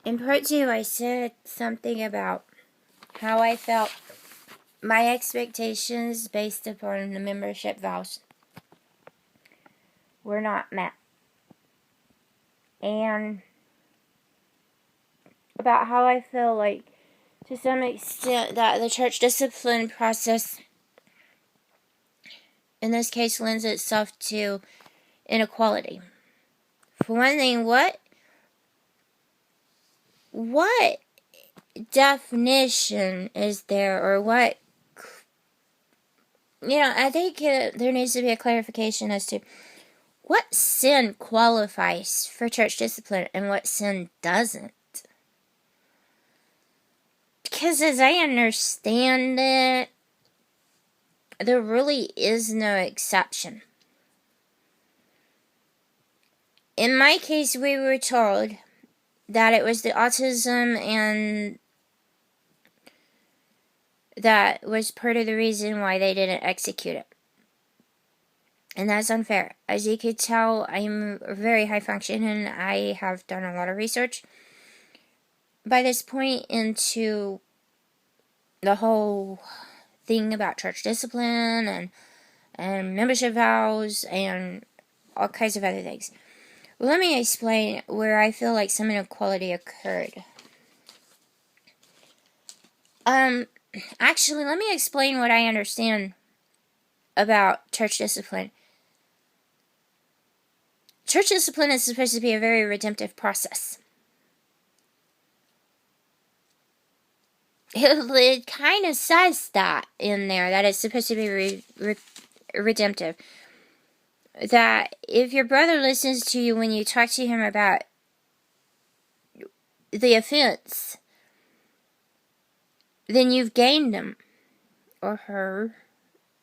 In part 2, I said something about how I felt my expectations based upon the membership vows were not met. And about how I feel like, to some extent, that the church discipline process, in this case, lends itself to inequality. For one thing, what definition is there, or what, I think there needs to be a clarification as to what sin qualifies for church discipline and what sin doesn't. Because as I understand it, there really is no exception. In my case, we were told that it was the autism, and that was part of the reason why they didn't execute it. And that's unfair. As you could tell, I'm very high functioning, and I have done a lot of research by this point into the whole thing about church discipline and membership vows and all kinds of other things. Well, let me explain where I feel like some inequality occurred. Actually, let me explain what I understand about church discipline. Church discipline is supposed to be a very redemptive process. It kind of says that in there, that it's supposed to be redemptive. That if your brother listens to you when you talk to him about the offense, then you've gained him or her.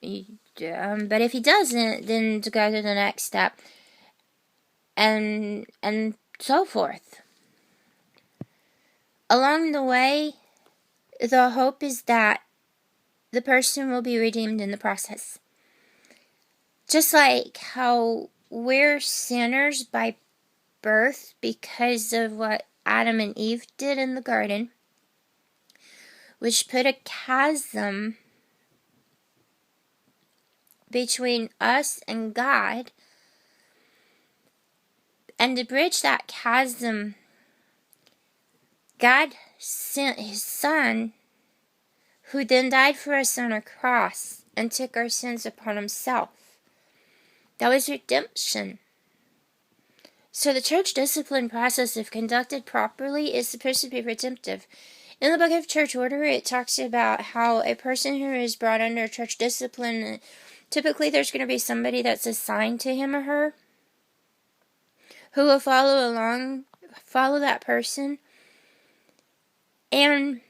But if he doesn't, then to go to the next step, and so forth. Along the way, the hope is that the person will be redeemed in the process. Just like how we're sinners by birth because of what Adam and Eve did in the garden, which put a chasm between us and God. And to bridge that chasm, God sent His Son, who then died for us on a cross and took our sins upon Himself. That was redemption. So the church discipline process, if conducted properly, is supposed to be redemptive. In the book of Church Order, it talks about how a person who is brought under church discipline, typically there's going to be somebody that's assigned to him or her who will follow that person. And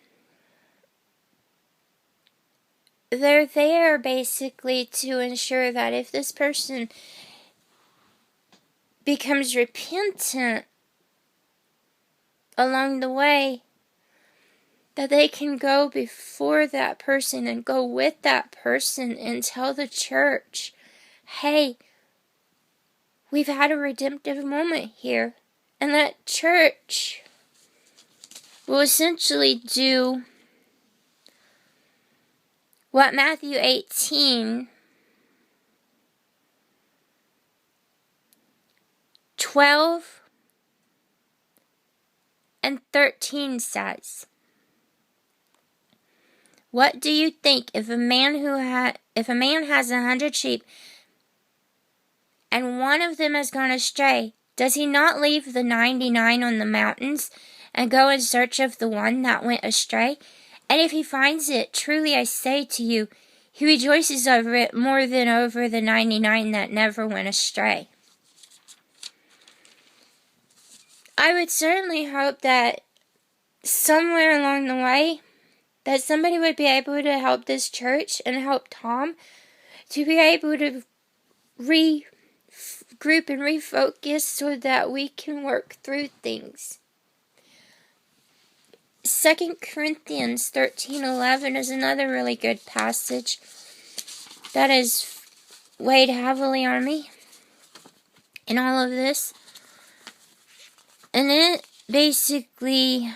they're there basically to ensure that if this person becomes repentant along the way, that they can go before that person and go with that person and tell the church, hey, we've had a redemptive moment here. And that church will essentially do what Matthew 18, 12, and 13 says. What do you think if a man has 100 sheep and one of them has gone astray? Does he not leave the 99 on the mountains and go in search of the one that went astray? And if he finds it, truly I say to you, he rejoices over it more than over the 99 that never went astray. I would certainly hope that somewhere along the way, that somebody would be able to help this church and help Tom to be able to regroup and refocus so that we can work through things. 2 Corinthians 13:11 is another really good passage that has weighed heavily on me in all of this. And basically,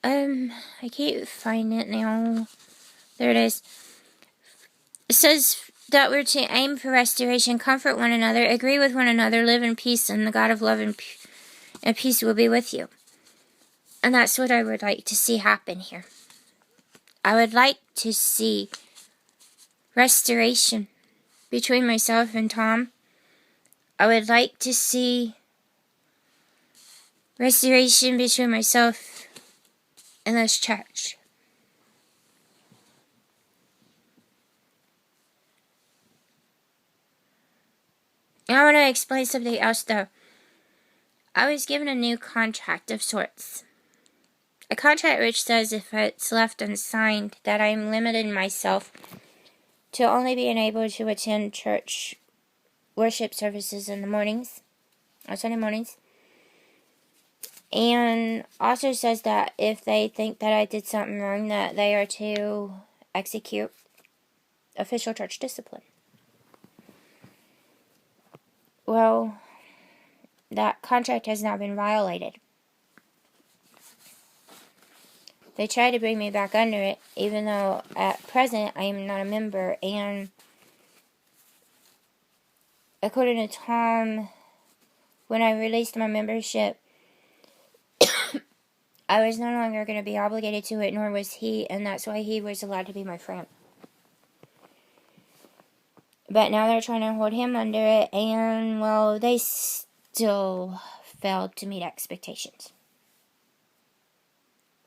I can't find it now. There it is. It says that we're to aim for restoration, comfort one another, agree with one another, live in peace, and the God of love and peace will be with you. And that's what I would like to see happen here. I would like to see restoration between myself and Tom. I would like to see restoration between myself and this church. And I want to explain something else, though. I was given a new contract of sorts. A contract which says, if it's left unsigned, that I am limiting myself to only being able to attend church worship services in the mornings, on Sunday mornings. And also says that if they think that I did something wrong, that they are to execute official church discipline. Well, that contract has now been violated. They try to bring me back under it, even though at present I am not a member. And according to Tom, when I released my membership, I was no longer going to be obligated to it, nor was he, and that's why he was allowed to be my friend. But now they're trying to hold him under it, and, well, they still failed to meet expectations,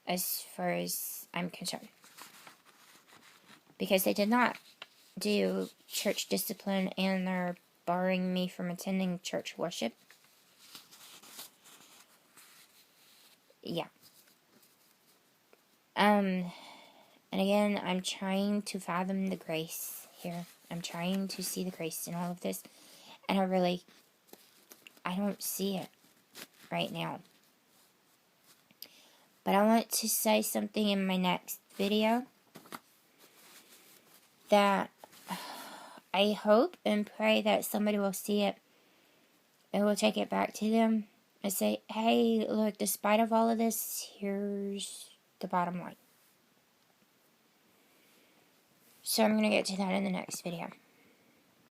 as far as I'm concerned. Because they did not do church discipline, and they're barring me from attending church worship. Yeah. And again, I'm trying to fathom the grace here. I'm trying to see the grace in all of this. And I don't see it right now. But I want to say something in my next video that I hope and pray that somebody will see it and will take it back to them and say, hey, look, despite of all of this, here's the bottom line. So I'm going to get to that in the next video.